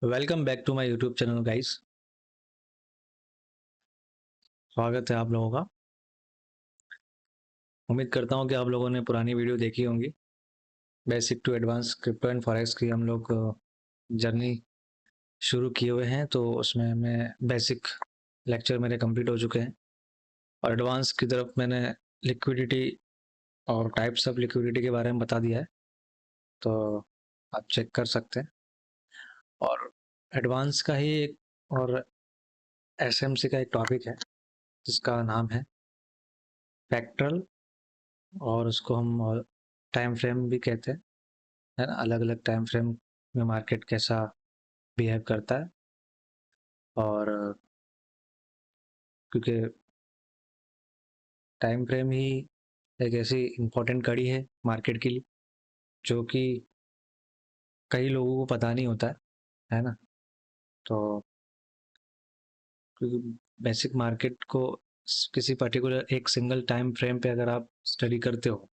Welcome back to my YouTube channel guys. स्वागत है आप लोगों का। उम्मीद करता हूँ कि आप लोगों ने पुरानी वीडियो देखी होंगी। Basic to advance crypto and forex की हम लोग जर्नी शुरू किए हुए हैं, तो उसमें मैं बेसिक लेक्चर मेरे कंप्लीट हो चुके हैं और एडवांस की तरफ मैंने लिक्विडिटी और टाइप्स ऑफ लिक्विडिटी के बारे में बता दिया है, तो आप चेक कर सकते हैं। और एडवांस का ही एक और एसएमसी का एक टॉपिक है जिसका नाम है फ्रैक्टल, और उसको हम टाइम फ्रेम भी कहते हैं, है ना। अलग अलग टाइम फ्रेम में मार्केट कैसा बिहेव करता है, और क्योंकि टाइम फ्रेम ही एक ऐसी इम्पोर्टेंट कड़ी है मार्केट के लिए जो कि कई लोगों को पता नहीं होता है ना। तो क्योंकि बेसिक मार्केट को किसी पर्टिकुलर एक सिंगल टाइम फ्रेम पे अगर आप स्टडी करते हो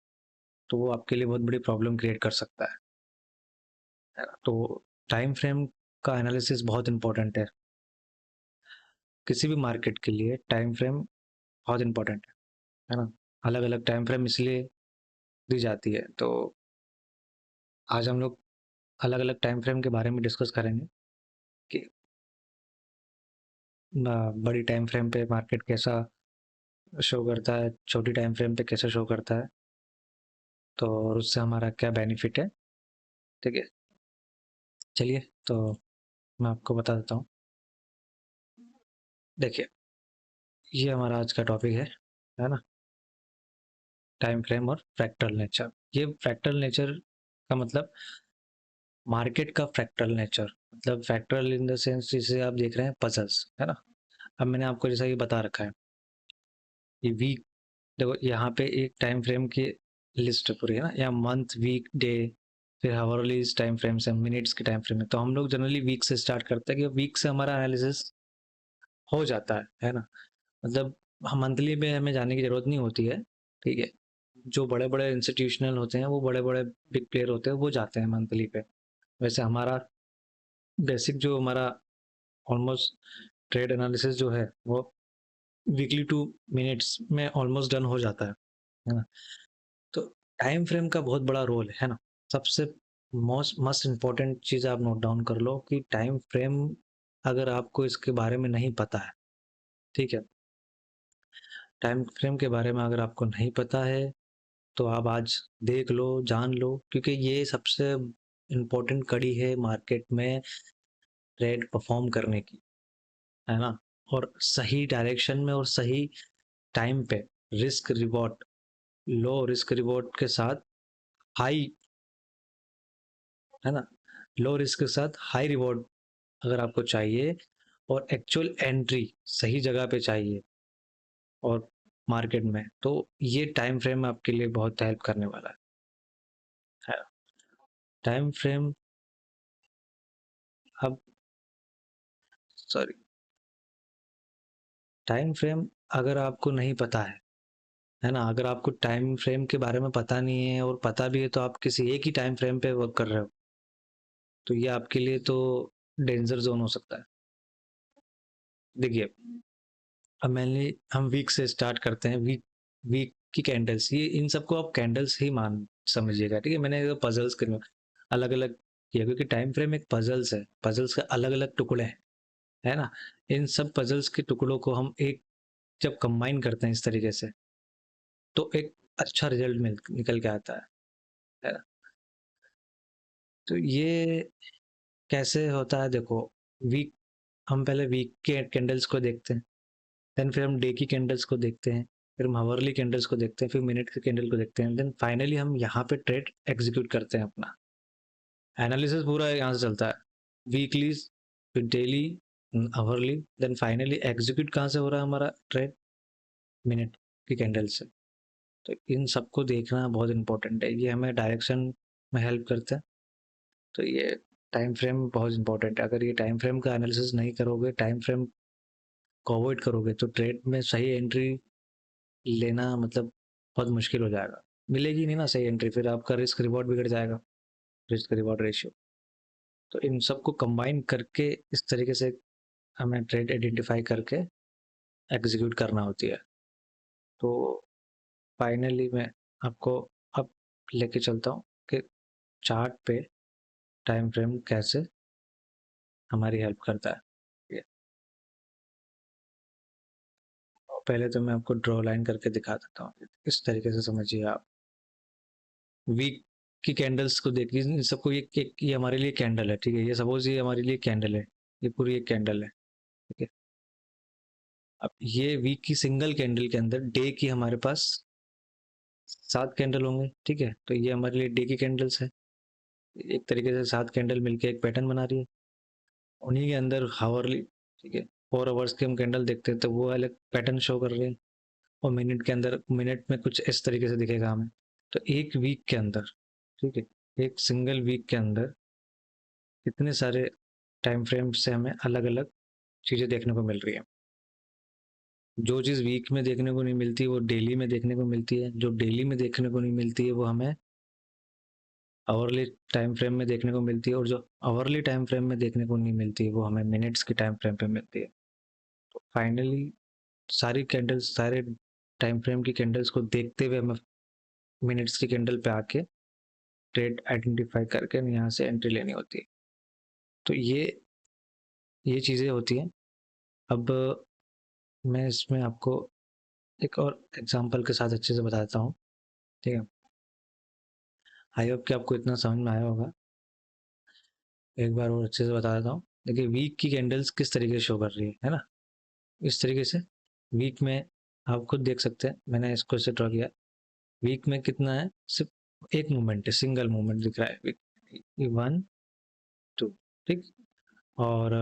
तो वो आपके लिए बहुत बड़ी प्रॉब्लम क्रिएट कर सकता है ना। तो टाइम फ्रेम का एनालिसिस बहुत इंपॉर्टेंट है किसी भी मार्केट के लिए। टाइम फ्रेम बहुत इंपॉर्टेंट है ना। अलग अलग टाइम फ्रेम इसलिए दी जाती है, तो आज हम लोग अलग अलग टाइम फ्रेम के बारे में डिस्कस करेंगे कि बड़ी टाइम फ्रेम पे मार्केट कैसा शो करता है, छोटी टाइम फ्रेम पे कैसा शो करता है, तो और उससे हमारा क्या बेनिफिट है। ठीक है, चलिए तो मैं आपको बता देता हूँ। देखिए, ये हमारा आज का टॉपिक है ना, टाइम फ्रेम और फ्रैक्टल नेचर। ये फ्रैक्टल नेचर का मतलब मार्केट का फ्रैक्टल नेचर, मतलब फ्रैक्टल इन द सेंस जिसे आप देख रहे हैं पजल्स, है ना। अब मैंने आपको जैसा ये बता रखा है, ये वीक, देखो यहाँ पे एक टाइम फ्रेम की लिस्ट है पूरी, है ना। या मंथ, वीक, डे, फिर हावरली टाइम फ्रेम्स है, मिनट्स के टाइम फ्रेम है। तो हम लोग जनरली वीक से स्टार्ट करते हैं कि वीक से हमारा एनालिसिस हो जाता है ना। मतलब हम मंथली में हमें जाने की जरूरत नहीं होती है। ठीक है, जो बड़े बड़े इंस्टीट्यूशनल होते हैं, वो बड़े बड़े बिग प्लेयर होते हैं, वो जाते हैं मंथली पे। वैसे हमारा बेसिक जो हमारा ऑलमोस्ट ट्रेड एनालिसिस जो है वो वीकली टू मिनट्स में ऑलमोस्ट डन हो जाता है ना। तो टाइम फ्रेम का बहुत बड़ा रोल है ना। सबसे मोस्ट मस्ट इम्पॉर्टेंट चीज़ आप नोट डाउन कर लो कि टाइम फ्रेम, अगर आपको इसके बारे में नहीं पता है, ठीक है, टाइम फ्रेम के बारे में अगर आपको नहीं पता है तो आप आज देख लो, जान लो, क्योंकि ये सबसे इम्पोर्टेंट कड़ी है मार्केट में ट्रेड परफॉर्म करने की, है ना। और सही डायरेक्शन में और सही टाइम पे risk reward, low risk reward के साथ हाई, है ना, लो रिस्क के साथ हाई रिवॉर्ड अगर आपको चाहिए, और एक्चुअल एंट्री सही जगह पे चाहिए और मार्केट में, तो ये टाइम फ्रेम आपके लिए बहुत हेल्प करने वाला है। टाइम फ्रेम, अब सॉरी, टाइम फ्रेम अगर आपको नहीं पता है ना, अगर आपको टाइम फ्रेम के बारे में पता नहीं है, और पता भी है तो आप किसी एक ही टाइम फ्रेम पे वर्क कर रहे हो, तो ये आपके लिए तो डेंजर जोन हो सकता है। देखिए, अब मैंने हम वीक से स्टार्ट करते हैं। वीक, वीक की कैंडल्स, ये इन सबको आप कैंडल्स ही मान समझिएगा, ठीक है। मैंने पजल्स के अलग अलग किया क्योंकि टाइम फ्रेम एक पजल्स है, पजल्स का अलग अलग टुकड़े हैं, है ना। इन सब पजल्स के टुकड़ों को हम एक जब कंबाइन करते हैं इस तरीके से, तो एक अच्छा रिजल्ट निकल के आता है ना। तो ये कैसे होता है, देखो, वीक, हम पहले वीक के कैंडल्स को देखते हैं, देन फिर हम डे की कैंडल्स को देखते हैं, फिर हम हावरली कैंडल्स को देखते हैं, फिर मिनट के कैंडल को देखते हैं, देन फाइनली हम यहाँ पे ट्रेड एग्जीक्यूट करते हैं। अपना एनालिसिस पूरा यहाँ से चलता है, वीकली, फिर daily, hourly, then finally execute कहाँ से हो रहा है हमारा ट्रेड, मिनट की कैंडल से। तो इन सबको देखना बहुत इंपॉर्टेंट है, ये हमें डायरेक्शन में हेल्प करता है। तो ये टाइम फ्रेम बहुत इंपॉर्टेंट है। अगर ये टाइम फ्रेम का एनालिसिस नहीं करोगे, टाइम फ्रेम को अवॉइड करोगे, तो ट्रेड में सही एंट्री लेना मतलब बहुत मुश्किल हो जाएगा। मिलेगी नहीं ना सही एंट्री, फिर आपका रिस्क रिवॉर्ड बिगड़ जाएगा, रिस्क रिवॉर्ड रेशियो। तो इन सबको कंबाइन करके इस तरीके से हमें ट्रेड आइडेंटिफाई करके एग्जीक्यूट करना होती है। तो फाइनली मैं आपको अब लेके चलता हूँ कि चार्ट पे टाइम फ्रेम कैसे हमारी हेल्प करता है। ये पहले तो मैं आपको ड्रॉ लाइन करके दिखा देता हूँ, इस तरीके से समझिए आप। वीक की कैंडल्स को देखिए, इन सबको ये हमारे लिए कैंडल है, ठीक है। ये सपोज ये हमारे लिए कैंडल है, ये पूरी एक कैंडल है, ठीक है। अब ये वीक की सिंगल कैंडल के अंदर डे की हमारे पास 7 कैंडल होंगे, ठीक है। तो ये हमारे लिए डे की कैंडल्स है। एक तरीके से 7 कैंडल मिलके एक पैटर्न बना रही है। उन्हीं के अंदर हावरली, ठीक है, 4 आवर्स के हम कैंडल देखते हैं तो वो अलग पैटर्न शो कर रहे हैं, और मिनट के अंदर मिनट में कुछ इस तरीके से दिखेगा हमें। तो एक वीक के अंदर, ठीक है, एक सिंगल वीक के अंदर कितने सारे टाइम फ्रेम से हमें अलग अलग चीज़ें देखने को मिल रही है। जो चीज़ वीक में देखने को नहीं मिलती वो डेली में देखने को मिलती है, जो डेली में देखने को नहीं मिलती है वो हमें आवरली टाइम फ्रेम में देखने को मिलती है, और जो आवरली टाइम फ्रेम में देखने को नहीं मिलती है वो हमें मिनट्स की टाइम फ्रेम पे मिलती है। तो फाइनली सारी कैंडल्स, सारे टाइम फ्रेम की कैंडल्स को देखते हुए हमें मिनट्स की कैंडल पे आके ट्रेड आइडेंटिफाई करके यहाँ से एंट्री लेनी होती है। तो ये चीज़ें होती हैं। अब मैं इसमें आपको एक और एग्जांपल के साथ अच्छे से बता देता हूँ, ठीक है। आई होप कि आपको इतना समझ में आया होगा। एक बार और अच्छे से बता देता हूँ। देखिए वीक की कैंडल्स किस तरीके से शो कर रही है ना, इस तरीके से। वीक में आप खुद देख सकते हैं, मैंने इसको ऐसे ड्रॉ किया। वीक में कितना है, सिर्फ एक मूवमेंट है, सिंगल मूवमेंट दिख रहा है वीक, 1 2, ठीक। और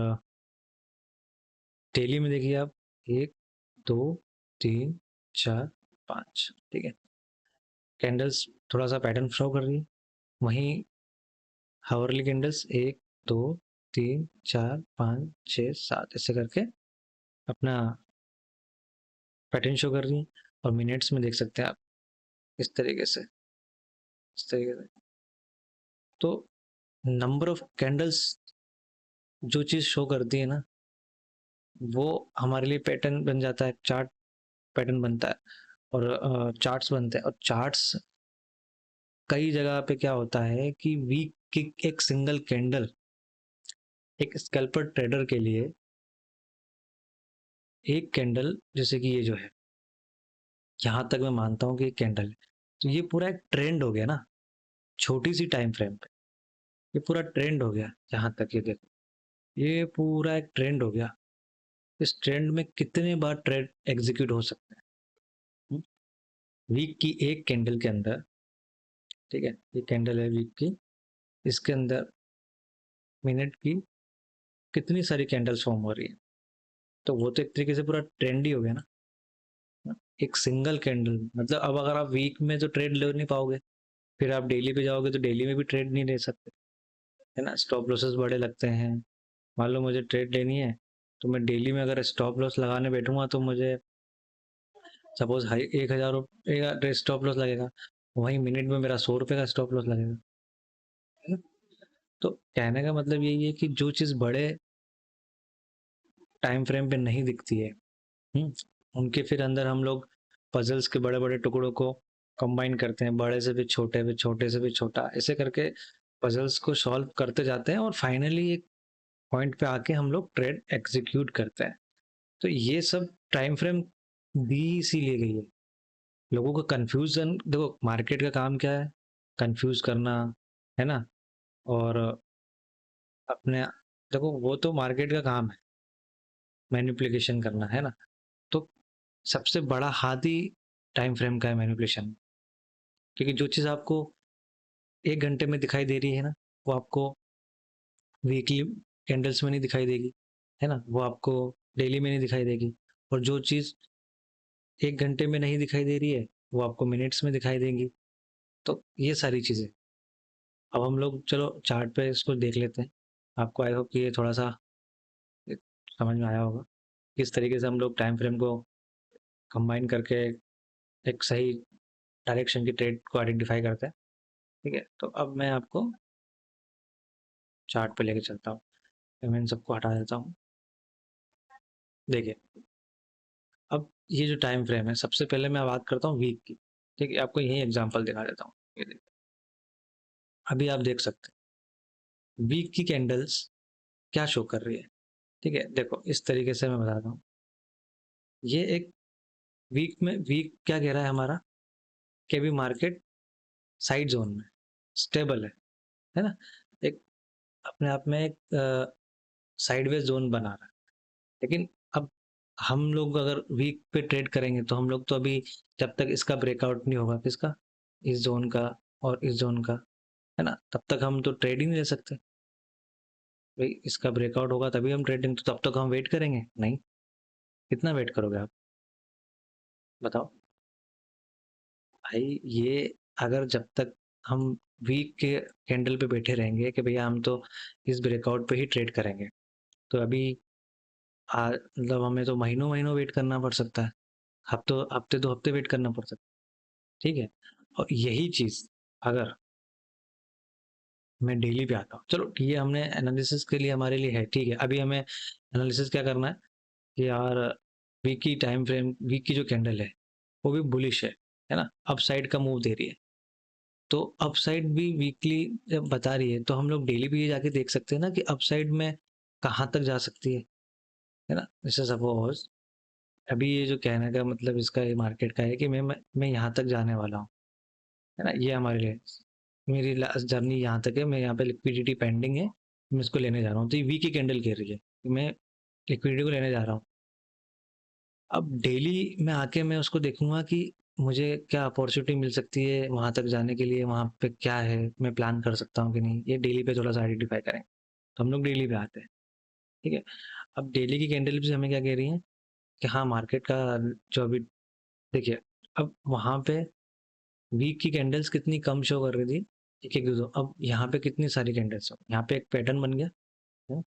डेली में देखिए आप, 1 2 3 4 5, ठीक है। कैंडल्स थोड़ा सा पैटर्न शो कर रही है। वहीं हावरली कैंडल्स 1 2 3 4 5 6 7 ऐसे करके अपना पैटर्न शो कर रही है। और मिनट्स में देख सकते हैं आप, इस तरीके से, इस तरीके से। तो नंबर ऑफ कैंडल्स जो चीज़ शो करती है ना, वो हमारे लिए पैटर्न बन जाता है, चार्ट पैटर्न बनता है, और चार्ट्स बनते हैं। और चार्ट्स कई जगह पे क्या होता है कि वीक की एक सिंगल कैंडल एक स्कैल्पर ट्रेडर के लिए, एक कैंडल जैसे कि ये जो है, यहाँ तक मैं मानता हूँ कि एक कैंडल है, तो ये पूरा एक ट्रेंड हो गया ना, छोटी सी टाइम फ्रेम पे ये पूरा ट्रेंड हो गया। यहाँ तक ये देखो, ये पूरा एक ट्रेंड हो गया। इस ट्रेंड में कितने बार ट्रेड एग्जीक्यूट हो सकते हैं वीक की एक कैंडल के अंदर, ठीक है। ये कैंडल है वीक की, इसके अंदर मिनट की कितनी सारी कैंडल्स फॉर्म हो रही है। तो वो तो एक तरीके से पूरा ट्रेंड ही हो गया ना, एक सिंगल कैंडल। मतलब अब अगर आप वीक में तो ट्रेड ले नहीं पाओगे, फिर आप डेली पे जाओगे तो डेली में भी ट्रेड नहीं ले सकते, है ना। स्टॉप लॉसेस बड़े लगते हैं। मान लो मुझे ट्रेड लेनी है, तो मैं डेली में अगर स्टॉप लॉस लगाने बैठूंगा तो मुझे सपोज हाई 1,000 रुपये का स्टॉप लॉस लगेगा, वहीं मिनट में मेरा 100 रुपये का स्टॉप लॉस लगेगा, है ना? तो कहने का मतलब यही है कि जो चीज़ बड़े टाइम फ्रेम पे नहीं दिखती है, हम्म, उनके फिर अंदर हम लोग पजल्स के बड़े बड़े टुकड़ों को कंबाइन करते हैं, बड़े से भी छोटे, भी छोटे से भी छोटा, ऐसे करके पजल्स को सॉल्व करते जाते हैं, और फाइनली एक पॉइंट पे आके हम लोग ट्रेड एग्जीक्यूट करते हैं। तो ये सब टाइम फ्रेम दी इसीलिए गई है। लोगों को कंफ्यूजन, देखो मार्केट का काम क्या है, कंफ्यूज करना, है ना। और अपने, देखो वो तो मार्केट का काम है, मैनिपुलेशन करना, है ना। तो सबसे बड़ा हाथ ही टाइम फ्रेम का है, मैनिपुलेशन। क्योंकि जो चीज़ आपको 1 घंटे में दिखाई दे रही है ना, वो आपको वीकली कैंडल्स में नहीं दिखाई देगी, है ना। वो आपको डेली में नहीं दिखाई देगी। और जो चीज़ 1 घंटे में नहीं दिखाई दे रही है वो आपको मिनट्स में दिखाई देंगी। तो ये सारी चीज़ें, अब हम लोग चलो चार्ट पे इसको देख लेते हैं। आपको आई होप कि ये थोड़ा सा समझ में आया होगा, किस तरीके से हम लोग टाइम फ्रेम को कंबाइन करके एक सही डायरेक्शन की ट्रेड को आइडेंटिफाई करते हैं, ठीक है। तो अब मैं आपको चार्ट पे लेके चलता हूँ। मैं इन सबको हटा देता हूँ। देखिए, अब ये जो टाइम फ्रेम है, सबसे पहले मैं बात करता हूँ वीक की। ठीक है, आपको यही एग्जांपल दिखा देता हूँ। ये देखिए, अभी आप देख सकते हैं वीक की कैंडल्स क्या शो कर रही है। ठीक है, देखो इस तरीके से मैं बताता हूँ। ये एक वीक क्या कह रहा है हमारा, कि अभी मार्केट साइड जोन में स्टेबल है ना। एक अपने आप में एक साइडवेज जोन बना रहा है। लेकिन अब हम लोग अगर वीक पे ट्रेड करेंगे तो हम लोग तो अभी, जब तक इसका ब्रेकआउट नहीं होगा, किसका, इस जोन का और इस जोन का, है ना, तब तक हम तो ट्रेड ही नहीं ले सकते। भाई इसका ब्रेकआउट होगा तभी हम ट्रेडिंग, तो तब तक हम वेट करेंगे नहीं। कितना वेट करोगे आप, बताओ भाई। ये अगर जब तक हम वीक के कैंडल पे बैठे रहेंगे कि भैया हम तो इस ब्रेकआउट पे ही ट्रेड करेंगे, तो अभी मतलब हमें तो महीनों महीनों वेट करना पड़ सकता है। हफ्ते 2 हफ्ते वेट करना पड़ सकता है। ठीक है, और यही चीज अगर मैं डेली पे आता हूँ, चलो ये हमने एनालिसिस के लिए हमारे लिए है, ठीक है। अभी हमें एनालिसिस क्या करना है कि यार वीक की टाइम फ्रेम, वीक की जो कैंडल है वो भी बुलिश है ना, अप साइड का मूव दे रही है। तो अप साइड भी वीकली जब बता रही है, तो हम लोग डेली भी ये जाके देख सकते हैं ना कि अप साइड में कहाँ तक जा सकती है ना। जैसे सपोज अभी ये जो कहने का मतलब इसका, ये मार्केट का है कि मैं यहाँ तक जाने वाला हूँ, है ना। ये हमारे लिए, मेरी लास्ट जर्नी यहाँ तक है, मैं यहाँ पे लिक्विडिटी पेंडिंग है, मैं इसको लेने जा रहा हूँ। तो ये वीक की कैंडल कह रही है कि मैं लिक्विडिटी को लेने जा रहा हूँ। अब डेली मैं आके मैं उसको देखूंगा कि मुझे क्या अपॉर्चुनिटी मिल सकती है वहां तक जाने के लिए, वहां पे क्या है, मैं प्लान कर सकता हूँ कि नहीं, ये डेली पे थोड़ा सा आइडेंटिफाई करें। तो हम लोग डेली पे आते हैं। ठीक है, अब डेली की कैंडल भी हमें क्या कह रही है कि हाँ मार्केट का जो अभी, देखिए अब वहां पे वीक की कैंडल्स कितनी कम शो कर रही थी, एक एक दो, अब यहाँ पे कितनी सारी कैंडल्स हो, यहाँ पे एक पैटर्न बन गया है?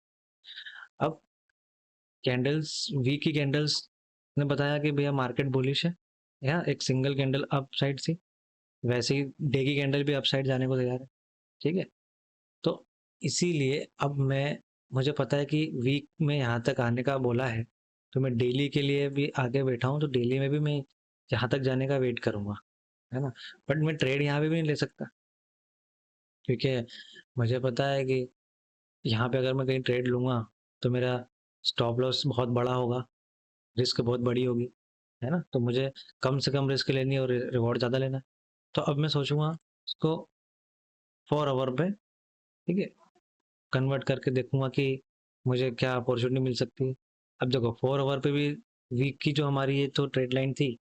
अब कैंडल्स, वीक की कैंडल्स ने बताया कि भैया मार्केट बुलिश है, या एक सिंगल कैंडल अप साइड थी, वैसे ही डे की कैंडल भी अप साइड जाने को तैयार है। ठीक है, तो इसीलिए अब मैं, मुझे पता है कि वीक में यहाँ तक आने का बोला है, तो मैं डेली के लिए भी आगे बैठा हूँ, तो डेली में भी मैं यहाँ तक जाने का वेट करूंगा, है ना। बट मैं ट्रेड यहाँ पे भी नहीं ले सकता, क्योंकि मुझे पता है कि यहाँ पे अगर मैं कहीं ट्रेड लूंगा तो मेरा स्टॉप लॉस बहुत बड़ा होगा, रिस्क बहुत बड़ी होगी, है ना। तो मुझे कम से कम रिस्क लेनी है और रिवॉर्ड ज़्यादा लेना है। तो अब मैं सोचूंगा इसको 4 आवर पे, ठीक है, कन्वर्ट करके देखूंगा कि मुझे क्या अपॉर्चुनिटी मिल सकती है। अब देखो 4 आवर पे भी वीक की जो हमारी ये तो ट्रेड लाइन थी,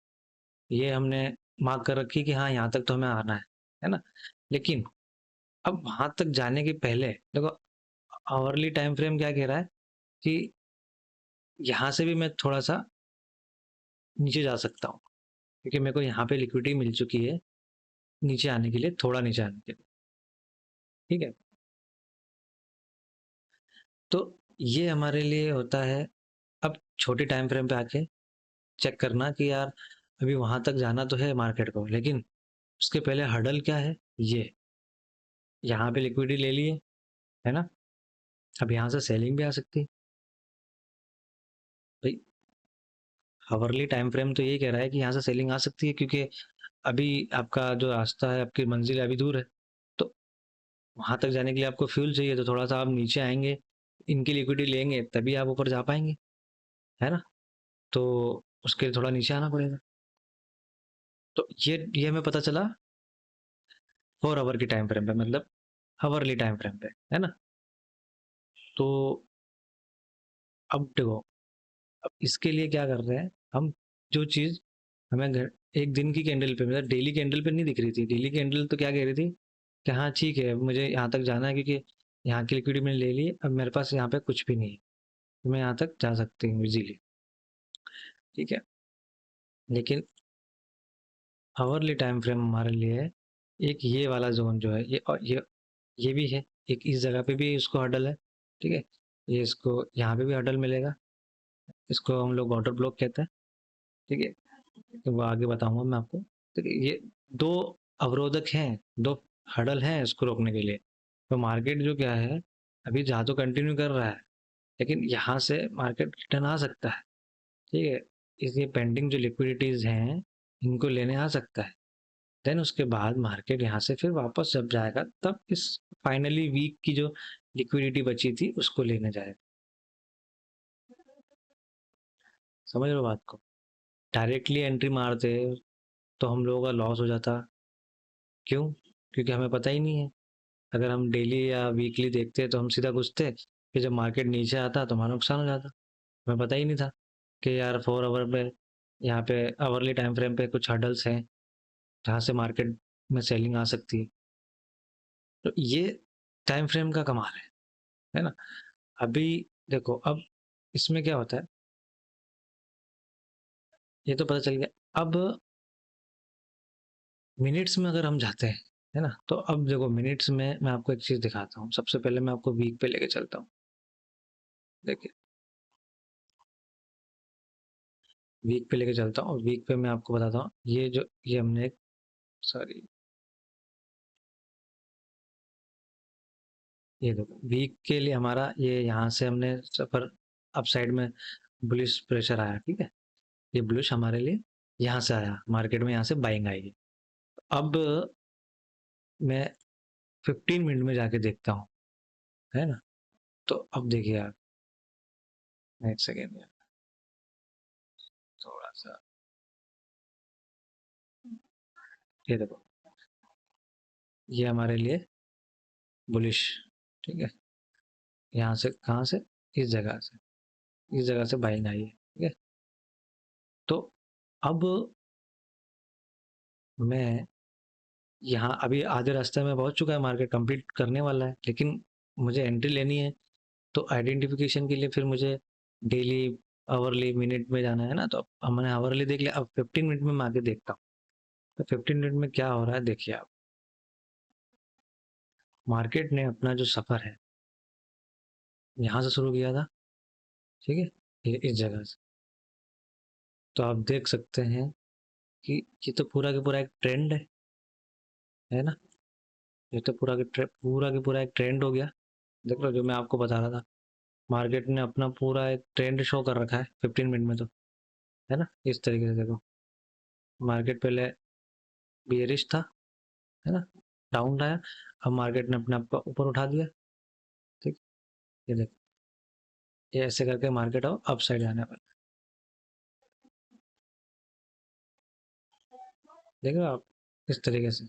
ये हमने मार्क कर रखी कि हाँ यहाँ तक तो हमें आना है ना। लेकिन अब वहां तक जाने के पहले देखो, आवरली टाइम फ्रेम क्या कह रहा है कि यहाँ से भी मैं थोड़ा सा नीचे जा सकता हूँ, क्योंकि मेरे को यहाँ पे लिक्विडिटी मिल चुकी है नीचे आने के लिए, थोड़ा नीचे आने के लिए। ठीक है, तो ये हमारे लिए होता है। अब छोटे टाइम फ्रेम पे आके चेक करना कि यार अभी वहां तक जाना तो है मार्केट को, लेकिन उसके पहले हर्डल क्या है, ये यहाँ पे लिक्विडिटी ले लिए, है ना। अब यहाँ से सेलिंग भी आ सकती है भाई। हावरली टाइम फ्रेम तो यही कह रहा है कि यहाँ से सेलिंग आ सकती है, क्योंकि अभी आपका जो रास्ता है, आपकी मंजिल अभी दूर है। तो वहां तक जाने के लिए आपको फ्यूल चाहिए, तो थोड़ा सा आप नीचे आएंगे, इनकी लिक्विडिटी लेंगे तभी आप ऊपर जा पाएंगे, है ना। तो उसके लिए थोड़ा नीचे आना पड़ेगा। तो ये हमें पता चला 4 आवर की टाइम फ्रेम पे, मतलब हावरली टाइम फ्रेम पे, है ना। तो अब देखो, अब इसके लिए क्या कर रहे हैं हम, जो चीज हमें एक दिन की कैंडल पे, मतलब डेली कैंडल पे नहीं दिख रही थी, डेली कैंडल तो क्या कह रही थी कि हाँ ठीक है मुझे यहाँ तक जाना है, क्योंकि यहाँ की लिक्विडिटी मैंने ले ली, अब मेरे पास यहाँ पे कुछ भी नहीं है, तो मैं यहाँ तक जा सकती हूँ इजीली। ठीक है, लेकिन आवरली टाइम फ्रेम हमारे लिए है एक ये वाला जोन जो है, ये और ये भी है, एक इस जगह पे भी इसको हडल है। ठीक है, ये इसको यहाँ पे भी हडल मिलेगा, इसको हम लोग वाटर ब्लॉक कहते हैं। ठीक है, तो वो आगे बताऊंगा मैं आपको। ठीक है, ये दो अवरोधक हैं, दो हडल हैं इसको रोकने के लिए। तो मार्केट जो क्या है, अभी जहाँ तो कंटिन्यू कर रहा है, लेकिन यहाँ से मार्केट रिटर्न आ सकता है। ठीक है, इसलिए पेंडिंग जो लिक्विडिटीज हैं इनको लेने आ सकता है। देन उसके बाद मार्केट यहाँ से फिर वापस जब जाएगा तब इस फाइनली वीक की जो लिक्विडिटी बची थी उसको लेने जाएगा। समझ रहे हो बात को? डायरेक्टली एंट्री मारते तो हम लोगों का लॉस हो जाता। क्यों? क्योंकि हमें पता ही नहीं है। अगर हम डेली या वीकली देखते तो हम सीधा घुसते, कि जब मार्केट नीचे आता तो हमारा नुकसान हो जाता। हमें पता ही नहीं था कि यार 4 आवर पे, यहाँ पे आवरली टाइम फ्रेम पे कुछ हर्डल्स हैं जहाँ से मार्केट में सेलिंग आ सकती है। तो ये टाइम फ्रेम का कमाल है ना? अभी देखो, अब इसमें क्या होता है, ये तो पता चल गया। अब मिनट्स में अगर हम जाते हैं, है ना, तो अब देखो मिनट्स में मैं आपको एक चीज दिखाता हूँ। सबसे पहले मैं आपको वीक पे लेके चलता हूँ। देखिए, वीक पे लेके चलता हूँ और वीक पे मैं आपको बताता हूँ, ये हमने, सॉरी, ये देखो वीक के लिए हमारा ये यहाँ से हमने सफर अप साइड में बुलिश प्रेशर आया। ठीक है, ये बुलिश हमारे लिए यहाँ से आया, मार्केट में यहाँ से बाइंग आई है। अब मैं 15 मिनट में जाके देखता हूँ, है ना? तो अब देखिए आप, एक सेकेंड, थोड़ा सा, ये देखो, ये हमारे लिए बुलिश। ठीक है, यहाँ से कहाँ से, इस जगह से बाइंग आई है। ठीक है, तो अब मैं यहाँ अभी आधे रास्ते में पहुंच चुका है, मार्केट कंप्लीट करने वाला है, लेकिन मुझे एंट्री लेनी है। तो आइडेंटिफिकेशन के लिए फिर मुझे डेली, आवरली, मिनट में जाना है ना। तो अब मैंने आवरली देख लिया, अब 15 मिनट में मैं आगे देखता हूँ। तो 15 मिनट में क्या हो रहा है देखिए आप, मार्केट ने अपना जो सफर है यहाँ से शुरू किया था। ठीक है, इस जगह से। तो आप देख सकते हैं कि ये तो पूरा का पूरा एक ट्रेंड है ना? ये तो पूरा का पूरा एक ट्रेंड हो गया। देख लो, जो मैं आपको बता रहा था, मार्केट ने अपना पूरा एक ट्रेंड शो कर रखा है 15 मिनट में, तो है ना? इस तरीके से देखो, मार्केट पहले बियरिश था, है ना, डाउन आया, अब मार्केट ने अपने आप को ऊपर उठा दिया। ठीक, ये देखो, ये ऐसे करके मार्केट अब अप साइड जाने वाला है। देखो आप, इस तरीके से।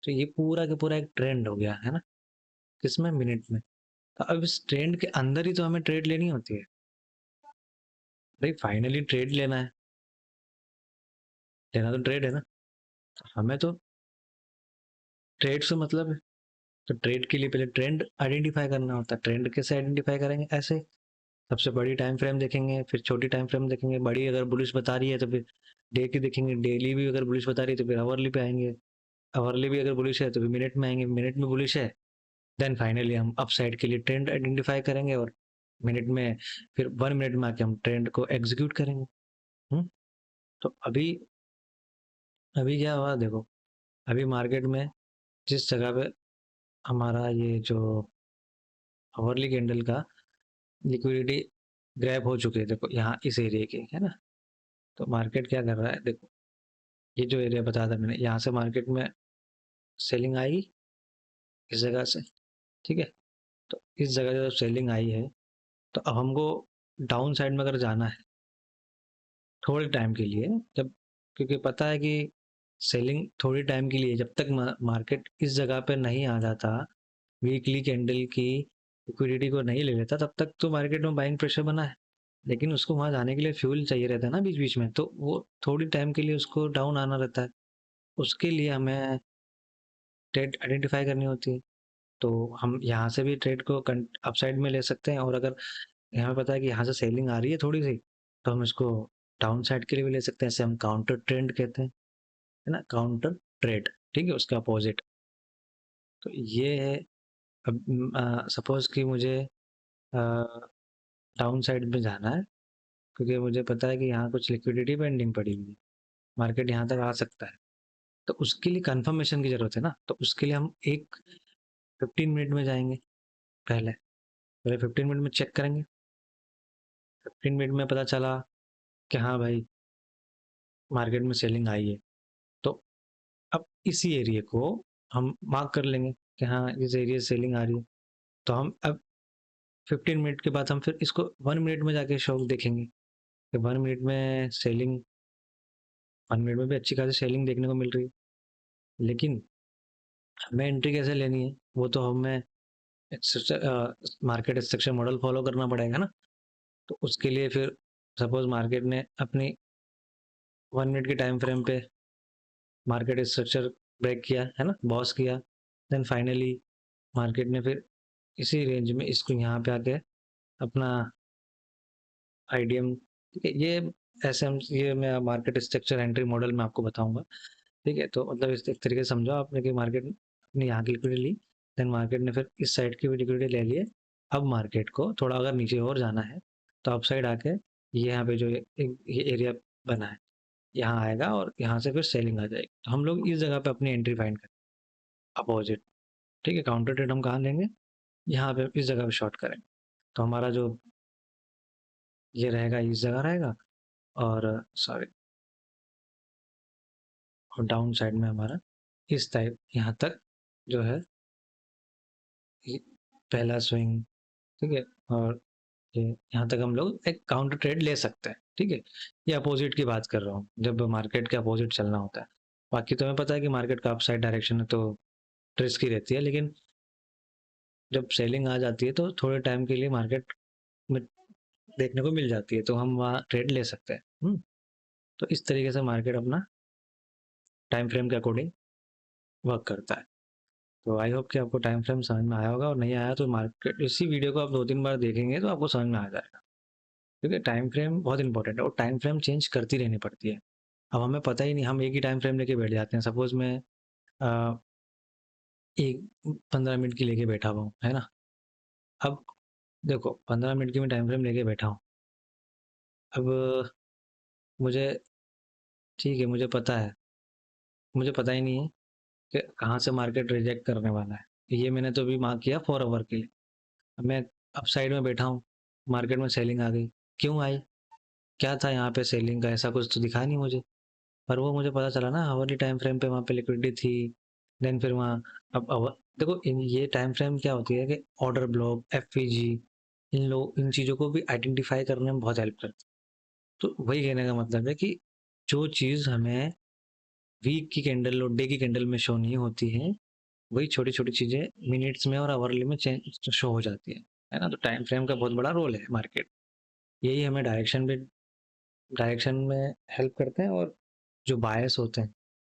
तो ये पूरा का पूरा एक ट्रेंड हो गया है ना, किसमें, मिनट में। तो अब इस ट्रेंड के अंदर ही तो हमें ट्रेड लेनी होती है भाई। फाइनली ट्रेड लेना है, लेना तो ट्रेड है ना। तो हमें तो ट्रेड से मतलब है। तो ट्रेड के लिए पहले ट्रेंड आइडेंटिफाई करना होता है। ट्रेंड कैसे आइडेंटिफाई करेंगे? ऐसे, सबसे बड़ी टाइम फ्रेम देखेंगे, फिर छोटी टाइम फ्रेम देखेंगे। बड़ी अगर बुलिश बता रही है तो फिर डे की देखेंगे, डेली भी अगर बुलिश बता रही है तो फिर आवरली पे आएंगे, आवरली भी अगर बुलिश है तो फिर मिनट में आएंगे, मिनट में बुलिश है, देन फाइनली हम अप साइड के लिए ट्रेंड आइडेंटिफाई करेंगे, और मिनट में, फिर 1 मिनट में आके हम ट्रेंड को एग्जीक्यूट करेंगे। हम्म। तो अभी, अभी क्या हुआ देखो, अभी मार्केट में जिस जगह पे हमारा ये जो आवरली कैंडल का लिक्विडिटी ग्रैब हो चुके हैं, देखो यहाँ इस एरिया के, है ना। तो मार्केट क्या कर रहा है देखो, ये जो एरिया बताया था मैंने, यहाँ से मार्केट में सेलिंग आई इस जगह से। ठीक है, तो इस जगह से जब सेलिंग आई है, तो अब हमको डाउन साइड में अगर जाना है थोड़े टाइम के लिए, जब, क्योंकि पता है कि सेलिंग थोड़ी टाइम के लिए, जब तक मार्केट इस जगह पे नहीं आ जाता, वीकली कैंडल की लिक्विडिटी को नहीं ले लेता, तब तक तो मार्केट में बाइंग प्रेशर बना है। लेकिन उसको वहां जाने के लिए फ्यूल चाहिए रहता है ना बीच बीच में, तो वो थोड़ी टाइम के लिए उसको डाउन आना रहता है। उसके लिए हमें ट्रेड आइडेंटिफाई करनी होती है। तो हम यहाँ से भी ट्रेड को अपसाइड में ले सकते हैं, और अगर हमें पता है कि यहाँ से सेलिंग आ रही है थोड़ी सी, तो हम इसको डाउन साइड के लिए भी ले सकते हैं। इसे हम काउंटर ट्रेंड कहते हैं, है ना, काउंटर ट्रेड। ठीक है, उसका अपोजिट। तो ये है। अब सपोज कि मुझे डाउन साइड में जाना है, क्योंकि मुझे पता है कि यहाँ कुछ लिक्विडिटी पेंडिंग पड़ी हुई है, मार्केट यहाँ तक आ सकता है। तो उसके लिए कंफर्मेशन की जरूरत है ना, तो उसके लिए हम एक 15 मिनट में जाएंगे। पहले 15 मिनट में चेक करेंगे। 15 मिनट में पता चला कि हाँ भाई मार्केट में सेलिंग आई है, तो अब इसी एरिया को हम मार्क कर लेंगे कि हाँ इस एरिया से सेलिंग आ रही है। तो हम अब 15 मिनट के बाद हम फिर इसको 1 मिनट में जाके शॉक देखेंगे कि 1 मिनट में सेलिंग, 1 मिनट में भी अच्छी खासी सेलिंग देखने को मिल रही है। लेकिन हमें एंट्री कैसे लेनी है, वो तो हमें मार्केट स्ट्रक्चर मॉडल फॉलो करना पड़ेगा ना। तो उसके लिए फिर सपोज मार्केट ने अपनी 1 मिनट के टाइम फ्रेम पे मार्केट स्ट्रक्चर ब्रेक किया है ना, बॉस किया, देन फाइनली मार्केट ने फिर इसी रेंज में इसको यहाँ पे आके अपना आईडीएम, ठीक है, ये एसएम, ये मैं मार्केट स्ट्रक्चर एंट्री मॉडल में आपको बताऊंगा। ठीक है, तो मतलब इस एक तरीके से समझो आपने कि मार्केट ने यहाँ की लिक्विडिटी ली, देन मार्केट ने फिर इस साइड की भी लिक्विडिटी ले लिए। अब मार्केट को थोड़ा अगर नीचे और जाना है तो अप साइड आके ये यहाँ पे जो ये एरिया बना है यहाँ आएगा और यहाँ से फिर सेलिंग आ जाएगी। तो हम लोग इस जगह पे अपनी एंट्री फाइंड करें अपोजिट। ठीक है, काउंटर ट्रेड हम कहाँ लेंगे, यहाँ पे इस जगह पे शॉर्ट करेंगे। तो हमारा जो ये रहेगा इस जगह रहेगा, और सॉरी, और डाउन साइड में हमारा इस टाइप यहाँ तक जो है पहला स्विंग। ठीक है, और ये यहाँ तक हम लोग एक काउंटर ट्रेड ले सकते हैं। ठीक है, ये अपोजिट की बात कर रहा हूँ, जब मार्केट के अपोजिट चलना होता है। बाकी तो हमें पता है कि मार्केट का अपसाइड डायरेक्शन है तो रिस्क ही रहती है, लेकिन जब सेलिंग आ जाती है तो थोड़े टाइम के लिए मार्केट में देखने को मिल जाती है, तो हम वहाँ ट्रेड ले सकते हैं। तो इस तरीके से मार्केट अपना टाइम फ्रेम के अकॉर्डिंग वर्क करता है। तो आई होप कि आपको टाइम फ्रेम समझ में आया होगा, और नहीं आया तो मार्केट इसी वीडियो को आप 2-3 बार देखेंगे तो आपको समझ में आ जाएगा। क्योंकि टाइम फ्रेम बहुत इंपॉर्टेंट है और टाइम फ्रेम चेंज करती रहनी पड़ती है। अब हमें पता ही नहीं, हम एक ही टाइम फ्रेम लेके बैठ जाते हैं। सपोज मैं एक 15 मिनट की लेके बैठा हुआ हूँ, है ना। अब देखो 15 मिनट की मैं टाइम फ्रेम लेके बैठा हूँ। अब मुझे, ठीक है, मुझे पता ही नहीं है कि कहाँ से मार्केट रिजेक्ट करने वाला है। ये मैंने तो अभी मार्क किया 4 आवर के लिए। अब मैं अप साइड में बैठा हूँ, मार्केट में सेलिंग आ गई। क्यों आई, क्या था यहाँ पे सेलिंग का, ऐसा कुछ तो दिखा नहीं मुझे। पर वो मुझे पता चला ना हावर्ली टाइम फ्रेम पे वहाँ पे लिक्विडिटी थी। देन फिर वहाँ अब देखो ये टाइम फ्रेम क्या होती है कि ऑर्डर ब्लॉक, एफपीजी, इन चीज़ों को भी आइडेंटिफाई करने में बहुत हेल्प करती है। तो वही कहने का मतलब है कि जो चीज़ हमें वीक की कैंडल और डे की कैंडल में शो नहीं होती है, वही छोटी छोटी चीज़ें मिनट्स में और आवरली में चेंज शो हो जाती है ना। तो टाइम फ्रेम का बहुत बड़ा रोल है मार्केट, यही हमें डायरेक्शन में हेल्प करते हैं। और जो बायस होते हैं,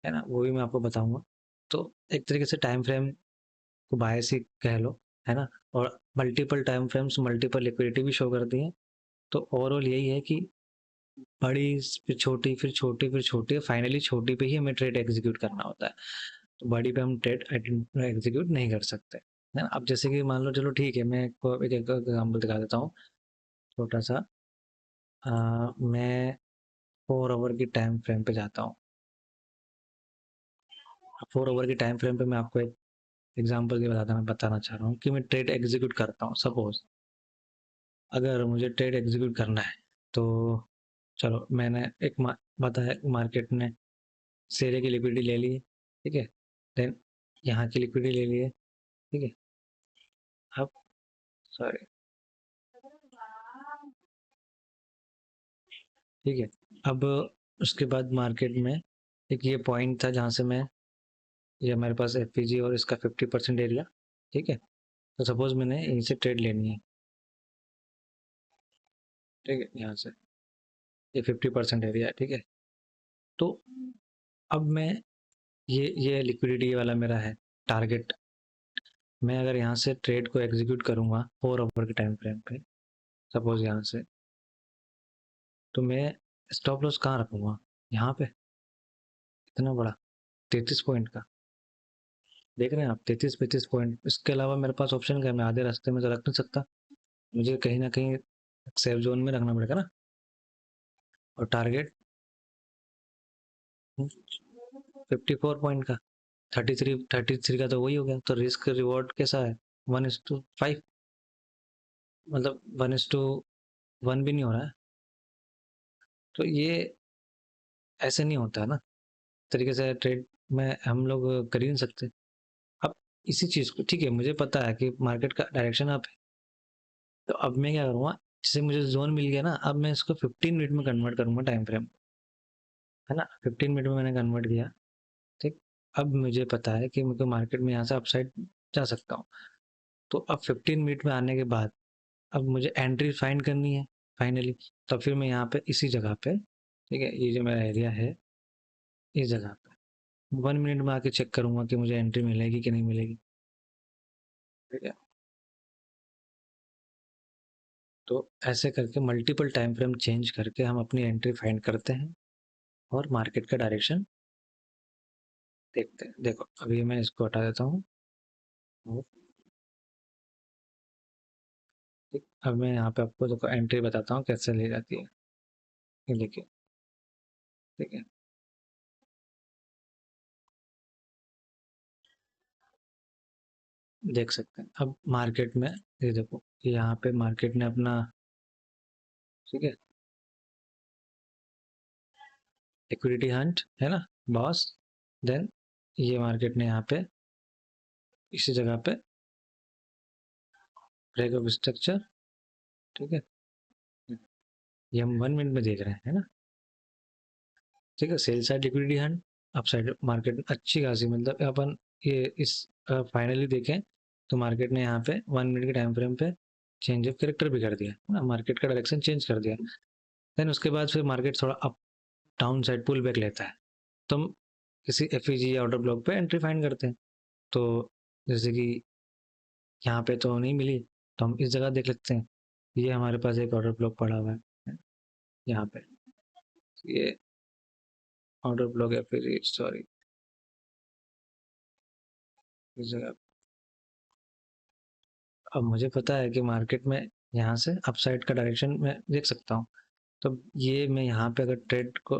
है ना, वो भी मैं आपको बताऊंगा। तो एक तरीके से टाइम फ्रेम को बायस ही कह लो, है ना। और multiple time frames multiple liquidity भी शो करती हैं। तो ओवरऑल यही है कि बड़ी, फिर छोटी, फिर छोटी, फिर छोटी, फाइनली छोटी पे ही हमें ट्रेड एग्जीक्यूट करना होता है। तो बड़ी पे हम ट्रेड एग्जीक्यूट नहीं कर सकते, है ना। अब जैसे कि मान लो, चलो ठीक है, मैं आपको एक एग्जाम्पल दिखा देता हूँ छोटा सा। मैं 4 आवर की टाइम फ्रेम पे जाता हूँ। 4 आवर की टाइम फ्रेम पे मैं आपको एक एग्जाम्पल के बताना चाह रहा हूँ कि मैं ट्रेड एग्जीक्यूट करता हूँ। सपोज अगर मुझे ट्रेड एग्जीक्यूट करना है तो चलो मैंने बताया मार्केट ने शेयर की लिक्विडिटी ले ली है, ठीक है। देन यहाँ की लिक्विडिटी ले ली है, ठीक है। अब सॉरी, ठीक है। अब उसके बाद मार्केट में एक ये पॉइंट था जहाँ से मैं, ये हमारे पास एफ और इसका 50% एरिया, ठीक है। तो सपोज मैंने यहीं से ट्रेड लेनी है, ठीक है, यहाँ से ये 50% एरिया है, ठीक है। तो अब मैं ये लिक्विडिटी वाला मेरा है टारगेट। मैं अगर यहाँ से ट्रेड को एग्जीक्यूट करूँगा 4 आवर के टाइम फ्रेम पे, सपोज यहाँ से, तो मैं स्टॉप लॉस कहाँ रखूँगा, यहाँ पे, इतना बड़ा 33 पॉइंट का। देख रहे हैं आप, 33-35 पॉइंट। इसके अलावा मेरे पास ऑप्शन क्या है, मैं आधे रास्ते में तो रख नहीं सकता, मुझे कहीं ना कहीं सेफ जोन में रखना पड़ेगा ना। और टारगेट 54 पॉइंट का, 33 का तो वही हो गया। तो रिस्क रिवॉर्ड कैसा है, 1:5। मतलब 1:1 भी नहीं हो रहा है, तो ये ऐसे नहीं होता है ना, तरीके से ट्रेड में हम लोग कर ही नहीं सकते। अब इसी चीज़ को, ठीक है, मुझे पता है कि मार्केट का डायरेक्शन अप है, तो अब मैं क्या करूँगा, जैसे मुझे जोन मिल गया ना, अब मैं इसको 15 मिनट में कन्वर्ट करूँगा टाइम फ्रेम, है ना? 15 मिनट में मैंने कन्वर्ट किया, ठीक। अब मुझे पता है कि मैं मार्केट में यहाँ से अपसाइड जा सकता हूँ, तो अब 15 मिनट में आने के बाद अब मुझे एंट्री फाइंड करनी है फाइनली। तो फिर मैं यहाँ पे इसी जगह पे, ठीक है, ये जो मेरा एरिया है, इस जगह पे 1 मिनट में आके चेक करूंगा कि मुझे एंट्री मिलेगी कि नहीं मिलेगी, ठीक है। तो ऐसे करके मल्टीपल टाइम फ्रेम चेंज करके हम अपनी एंट्री फाइंड करते हैं और मार्केट का डायरेक्शन देखते हैं। देखो अभी मैं इसको हटा देता हूँ, ठीक। अब मैं यहाँ पे आपको देखो एंट्री बताता हूँ कैसे ली जाती है, ये देखिए, ठीक है। देख सकते हैं अब मार्केट में, ये देखो यहाँ पे मार्केट ने अपना, ठीक है, लिक्विडिटी हंट है ना, बॉस, देन ये मार्केट ने यहाँ पे इसी जगह पे ब्रेक ऑफ स्ट्रक्चर, ठीक है, ये हम 1 मिनट में देख रहे हैं, है ना, ठीक है। Sell side liquidity Hunt, up side market अच्छी खासी, मतलब अपन ये इस फाइनली देखें तो मार्केट ने यहाँ पे 1 मिनट के टाइम फ्रेम पे चेंज ऑफ करेक्टर भी कर दिया ना, मार्केट का डायरेक्शन चेंज कर दिया। देन उसके बाद फिर मार्केट थोड़ा up down side pull back लेता है, तो हम किसी एफ या ऑर्डर ब्लॉक पे एंट्री फाइंड करते हैं। तो जैसे कि यहाँ पे तो नहीं मिली, तो हम इस जगह देख लेते हैं, ये हमारे पास एक ऑर्डर ब्लॉक पड़ा हुआ है यहाँ पे, ये ऑर्डर ब्लॉक है, फिर सॉरी इस जगह। अब मुझे पता है कि मार्केट में यहाँ से अपसाइड का डायरेक्शन मैं देख सकता हूँ, तो ये मैं यहाँ पे अगर ट्रेड को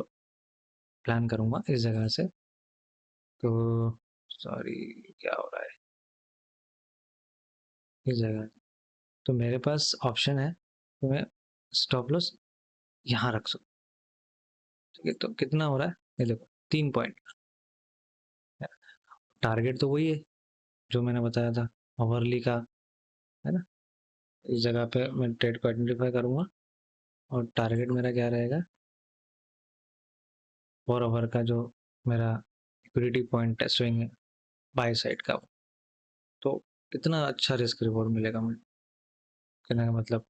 प्लान करूँगा इस जगह से, तो सॉरी क्या हो रहा है इस जगह, तो मेरे पास ऑप्शन है कि मैं स्टॉप लॉस यहाँ रख सकूँ, ठीक है। तो कितना हो रहा है, ये देखो 3 पॉइंट, टारगेट तो वही है जो मैंने बताया था ओवरली का, है ना। इस जगह पे मैं ट्रेड को आइडेंटिफाई करूंगा और टारगेट मेरा क्या रहेगा, 4 आवर का जो मेरा लिक्विडिटी पॉइंट है, स्विंग है बाय साइड का, तो कितना अच्छा रिस्क रिवॉर्ड मिलेगा मुझे, कहने का मतलब,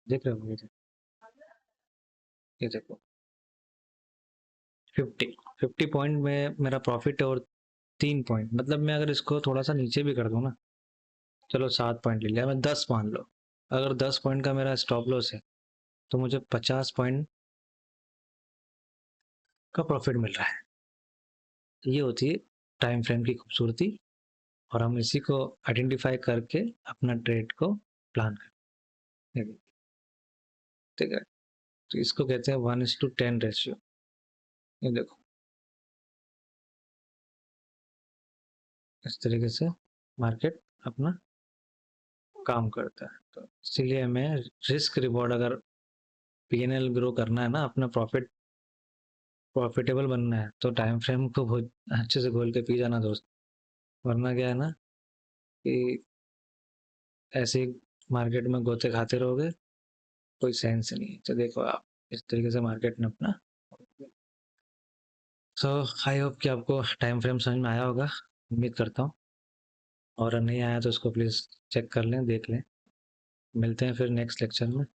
देख रहे हो ये देखो 50 पॉइंट में मेरा प्रॉफिट है, और 3 पॉइंट, मतलब मैं अगर इसको थोड़ा सा नीचे भी कर दूं ना, चलो 7 पॉइंट ले लिया, मैं 10 मान लो, अगर 10 पॉइंट का मेरा स्टॉप लॉस है तो मुझे 50 पॉइंट का प्रॉफिट मिल रहा है। ये होती है टाइम फ्रेम की खूबसूरती, और हम इसी को आइडेंटिफाई करके अपना ट्रेड को प्लान करते हैं, ठीक है। तो इसको कहते हैं 1:10 रेशियो, ये देखो इस तरीके से मार्केट अपना काम करता है। तो इसीलिए हमें रिस्क रिवॉर्ड, अगर पीएनएल ग्रो करना है ना, अपना प्रॉफिटेबल बनना है, तो टाइम फ्रेम को बहुत अच्छे से खोल के पी जाना दोस्त, वरना क्या है ना कि ऐसे ही मार्केट में गोते खाते रहोगे, कोई सेंस नहीं है। तो देखो आप इस तरीके से मार्केट ने अपना, सो आई होप कि आपको टाइम फ्रेम समझ में आया होगा, उम्मीद करता हूँ, और नहीं आया तो उसको प्लीज़ चेक कर लें, देख लें। मिलते हैं फिर नेक्स्ट लेक्चर में।